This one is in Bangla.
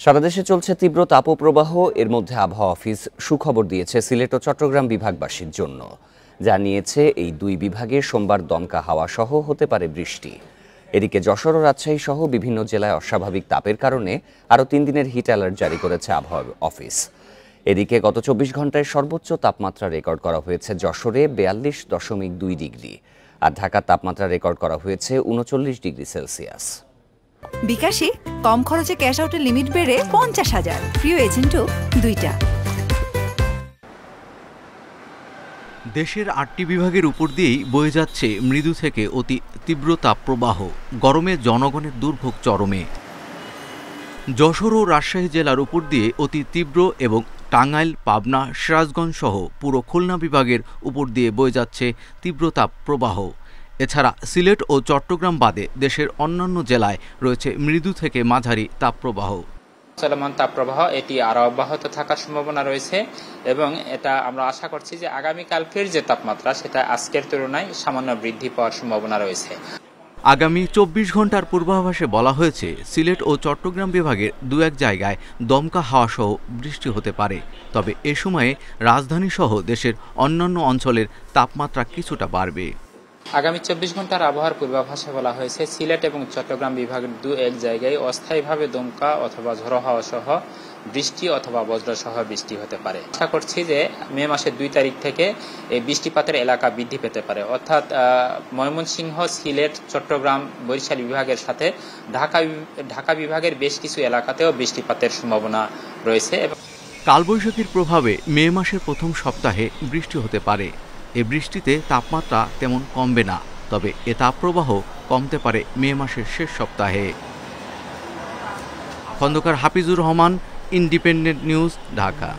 সারা দেশে চলছে তীব্র তাপপ্রবাহ। এর মধ্যে আবহাওয়া অফিস সুখবর দিয়েছে সিলেট ও চট্টগ্রাম বিভাগবাসীর জন্য। জানিয়েছে এই দুই বিভাগে সোমবার দমকা হাওয়া সহ হতে পারে বৃষ্টি। এদিকে যশোর ও রাজশাহী সহ বিভিন্ন জেলায় অস্বাভাবিক তাপের কারণে আরও 3 দিনের হিট অ্যালার্ট জারি করেছে আবহাওয়া অফিস। এদিকে গত 24 ঘন্টায় সর্বোচ্চ তাপমাত্রা রেকর্ড করা হয়েছে যশোরে 42.2 ডিগ্রি, আর ঢাকার তাপমাত্রা রেকর্ড করা হয়েছে 39 ডিগ্রি সেলসিয়াস। বিকাশে কম খরচে ক্যাশ আউটের লিমিট বেড়ে 50,000, প্রিয় এজেন্টও 2টা। দেশের 8টি বিভাগের উপর দিয়েই বয়ে যাচ্ছে মৃদু থেকে অতি তীব্র তাপপ্রবাহ। গরমে জনগণের দুর্ভোগ চরমে। যশোর ও রাজশাহী জেলার উপর দিয়ে অতি তীব্র এবং টাঙ্গাইল, পাবনা, সিরাজগঞ্জ সহ পুরো খুলনা বিভাগের উপর দিয়ে বয়ে যাচ্ছে তীব্র তাপপ্রবাহ। এছাড়া সিলেট ও চট্টগ্রাম বাদে দেশের অন্যান্য জেলায় রয়েছে মৃদু থেকে মাঝারি তাপপ্রবাহ। চলমান তাপপ্রবাহ এটি আরও অব্যাহত থাকার সম্ভাবনা রয়েছে এবং এটা আমরা আশা করছি যে আগামীকালকের যে তাপমাত্রা সেটা আজকের তুলনায় সামান্য বৃদ্ধি পাওয়ার সম্ভাবনা রয়েছে। আগামী 24 ঘন্টার পূর্বাভাসে বলা হয়েছে সিলেট ও চট্টগ্রাম বিভাগের 2-1 জায়গায় দমকা হাওয়া সহ বৃষ্টি হতে পারে। তবে এ সময়ে রাজধানী সহ দেশের অন্যান্য অঞ্চলের তাপমাত্রা কিছুটা বাড়বে। আগামী 24 ঘন্টার আবহাওয়ার পূর্বাভাসে বলা হয়েছে সিলেট এবং চট্টগ্রাম বিভাগের 2-1 জায়গায় অস্থায়ীভাবে দমকা অথবা ঝোড়ো হাওয়া সহ বৃষ্টি অথবা বজ্র সহ বৃষ্টি হতে পারে। আশা করছি যে মে মাসের 2 তারিখ থেকে এই বৃষ্টিপাতের এলাকা বৃদ্ধি পেতে পারে, অর্থাৎ ময়মনসিংহ, সিলেট, চট্টগ্রাম, বরিশাল বিভাগের সাথে ঢাকা বিভাগের বেশ কিছু এলাকাতেও বৃষ্টিপাতের সম্ভাবনা রয়েছে। কালবৈশাখীর প্রভাবে মে মাসের প্রথম সপ্তাহে বৃষ্টি হতে পারে। এ বৃষ্টিতে তাপমাত্রা তেমন কমবে না, তবে এ তাপপ্রবাহ কমতে পারে মে মাসের শেষ সপ্তাহে। Khandakar Hafizur Rahman, Independent News, Dhaka.